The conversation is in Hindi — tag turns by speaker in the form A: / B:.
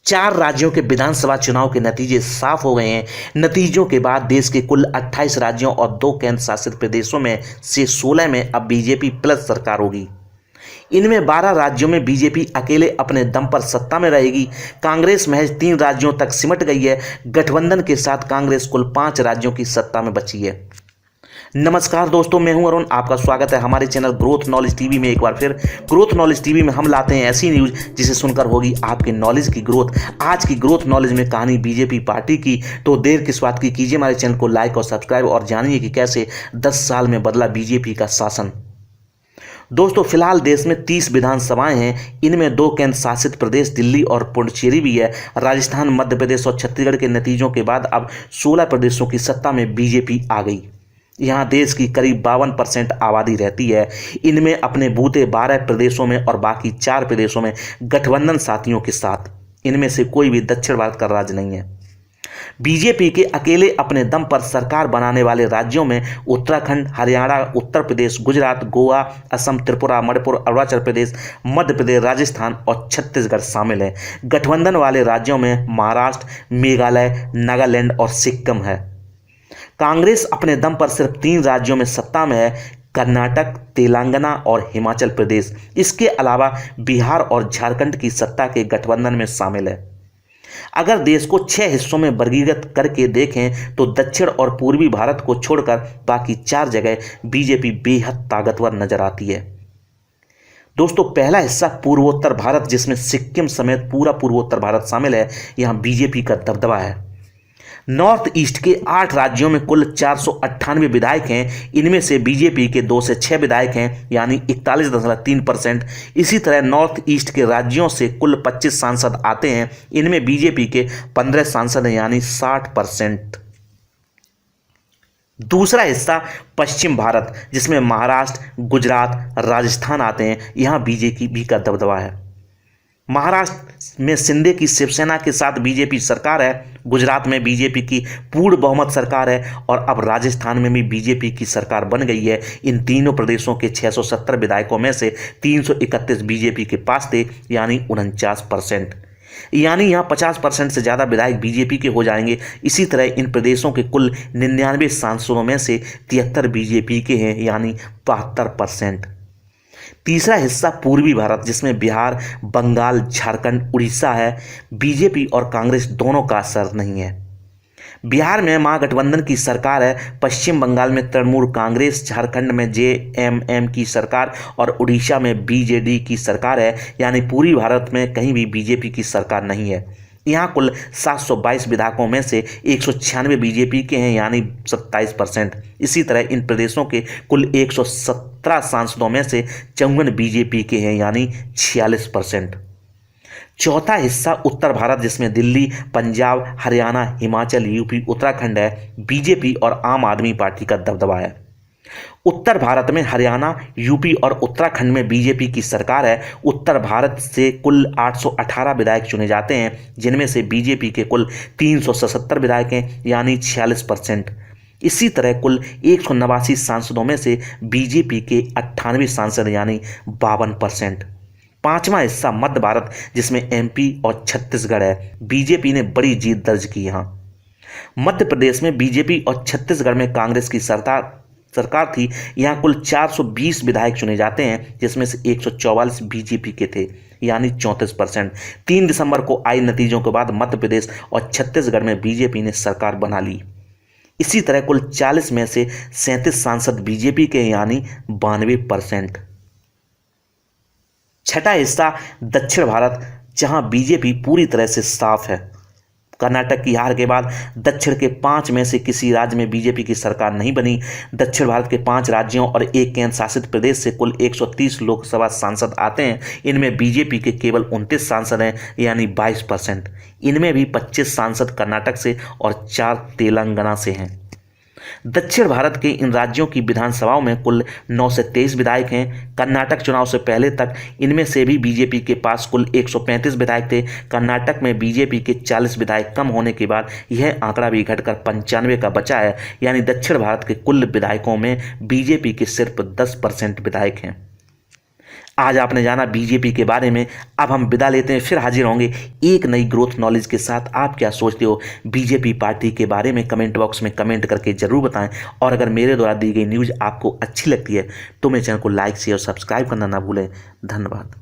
A: चार राज्यों के विधानसभा चुनाव के नतीजे साफ हो गए हैं। नतीजों के बाद देश के कुल 28 राज्यों और 2 केंद्र शासित प्रदेशों में से 16 में अब बीजेपी प्लस सरकार होगी। इनमें 12 राज्यों में बीजेपी अकेले अपने दम पर सत्ता में रहेगी। कांग्रेस महज 3 राज्यों तक सिमट गई है। गठबंधन के साथ कांग्रेस कुल 5 राज्यों की सत्ता में बची है। नमस्कार दोस्तों, मैं हूं अरुण। आपका स्वागत है हमारे चैनल ग्रोथ नॉलेज टीवी में। एक बार फिर ग्रोथ नॉलेज टीवी में हम लाते हैं ऐसी न्यूज जिसे सुनकर होगी आपके नॉलेज की ग्रोथ। आज की ग्रोथ नॉलेज में कहानी बीजेपी पार्टी की, तो देर किस बात की, कीजिए हमारे चैनल को लाइक और सब्सक्राइब और जानिए कि कैसे 10 साल में बदला बीजेपी का शासन। दोस्तों, फिलहाल देश में 30 विधानसभाएं हैं। इनमें 2 केंद्र शासित प्रदेश दिल्ली और पुडुचेरी भी है। राजस्थान, मध्य प्रदेश और छत्तीसगढ़ के नतीजों के बाद अब 16 प्रदेशों की सत्ता में बीजेपी आ गई। यहाँ देश की करीब 52% आबादी रहती है। इनमें अपने बूते 12 प्रदेशों में और बाकी 4 प्रदेशों में गठबंधन साथियों के साथ। इनमें से कोई भी दक्षिण भारत का राज्य नहीं है। बीजेपी के अकेले अपने दम पर सरकार बनाने वाले राज्यों में उत्तराखंड, हरियाणा, उत्तर प्रदेश, गुजरात, गोवा, असम, त्रिपुरा, मणिपुर, अरुणाचल प्रदेश, मध्य प्रदेश, राजस्थान और छत्तीसगढ़ शामिल हैं। गठबंधन वाले राज्यों में महाराष्ट्र, मेघालय, नागालैंड और सिक्किम है। कांग्रेस अपने दम पर सिर्फ 3 राज्यों में सत्ता में है, कर्नाटक, तेलंगाना और हिमाचल प्रदेश। इसके अलावा बिहार और झारखंड की सत्ता के गठबंधन में शामिल है। अगर देश को 6 हिस्सों में वर्गीकृत करके देखें तो दक्षिण और पूर्वी भारत को छोड़कर बाकी 4 जगह बीजेपी बेहद ताकतवर नजर आती है। दोस्तों, पहला हिस्सा पूर्वोत्तर भारत, जिसमें सिक्किम समेत पूरा पूर्वोत्तर भारत शामिल है। यहां बीजेपी का दबदबा है। नॉर्थ ईस्ट के 8 राज्यों में कुल 498 विधायक हैं। इनमें से बीजेपी के 2 से 6 विधायक हैं, यानी 41.3%। इसी तरह नॉर्थ ईस्ट के राज्यों से कुल 25 सांसद आते हैं। इनमें बीजेपी के 15 सांसद हैं, यानी 60%। दूसरा हिस्सा पश्चिम भारत, जिसमें महाराष्ट्र, गुजरात, राजस्थान आते हैं। यहाँ बीजेपी का दबदबा है। महाराष्ट्र में शिंदे की शिवसेना के साथ बीजेपी सरकार है। गुजरात में बीजेपी की पूर्ण बहुमत सरकार है और अब राजस्थान में भी बीजेपी की सरकार बन गई है। इन तीनों प्रदेशों के 670 विधायकों में से 331 बीजेपी के पास थे, यानी 49%। यानी यहाँ 50% से ज़्यादा विधायक बीजेपी के हो जाएंगे। इसी तरह इन प्रदेशों के कुल 99 सांसदों में से 73 बीजेपी के हैं, यानी 72%। तीसरा हिस्सा पूर्वी भारत, जिसमें बिहार, बंगाल, झारखंड, उड़ीसा है। बीजेपी और कांग्रेस दोनों का असर नहीं है। बिहार में महागठबंधन की सरकार है। पश्चिम बंगाल में तृणमूल कांग्रेस, झारखंड में जेएमएम की सरकार और उड़ीसा में बीजेडी की सरकार है। यानी पूर्वी भारत में कहीं भी बीजेपी की सरकार नहीं है। यहाँ कुल 722 विधायकों में से 196 बीजेपी के हैं, यानी 27%। इसी तरह इन प्रदेशों के कुल 117 सांसदों में से 54 बीजेपी के हैं, यानी 46%। चौथा हिस्सा उत्तर भारत, जिसमें दिल्ली, पंजाब, हरियाणा, हिमाचल, यूपी, उत्तराखंड है। बीजेपी और आम आदमी पार्टी का दबदबा है। उत्तर भारत में हरियाणा, यूपी और उत्तराखंड में बीजेपी की सरकार है। उत्तर भारत से कुल 818 विधायक चुने जाते हैं, जिनमें से बीजेपी के कुल 377 विधायक हैं, यानी 46%। इसी तरह कुल 189 सांसदों में से बीजेपी के 98 सांसद, यानी 52%। पांचवा हिस्सा मध्य भारत, जिसमें एमपी और छत्तीसगढ़ है। बीजेपी ने बड़ी जीत दर्ज की। यहाँ मध्य प्रदेश में बीजेपी और छत्तीसगढ़ में कांग्रेस की सरकार थी। यहाँ कुल 420 विधायक चुने जाते हैं, जिसमें से 144 बीजेपी के थे, यानी 34%। 3 दिसंबर को आई नतीजों के बाद मध्य प्रदेश और छत्तीसगढ़ में बीजेपी ने सरकार बना ली। इसी तरह कुल 40 में से 37 सांसद बीजेपी के, यानी 92%। छठा हिस्सा दक्षिण भारत, जहां बीजेपी पूरी तरह से साफ है। कर्नाटक की हार के बाद दक्षिण के 5 में से किसी राज्य में बीजेपी की सरकार नहीं बनी। दक्षिण भारत के 5 राज्यों और 1 केंद्र शासित प्रदेश से कुल 130 लोकसभा सांसद आते हैं। इनमें बीजेपी के केवल 29 सांसद हैं, यानी 22%। इनमें भी 25 सांसद कर्नाटक से और 4 तेलंगाना से हैं। दक्षिण भारत के इन राज्यों की विधानसभाओं में कुल 9 से 23 विधायक हैं। कर्नाटक चुनाव से पहले तक इनमें से भी बीजेपी के पास कुल 135 विधायक थे। कर्नाटक में बीजेपी के 40 विधायक कम होने के बाद यह आंकड़ा भी घटकर 95 का बचा है। यानी दक्षिण भारत के कुल विधायकों में बीजेपी के सिर्फ 10% विधायक हैं। आज आपने जाना बीजेपी के बारे में। अब हम विदा लेते हैं, फिर हाजिर होंगे एक नई ग्रोथ नॉलेज के साथ। आप क्या सोचते हो बीजेपी पार्टी के बारे में? कमेंट बॉक्स में कमेंट करके जरूर बताएं। और अगर मेरे द्वारा दी गई न्यूज़ आपको अच्छी लगती है तो मेरे चैनल को लाइक शेयर और सब्सक्राइब करना ना भूलें। धन्यवाद।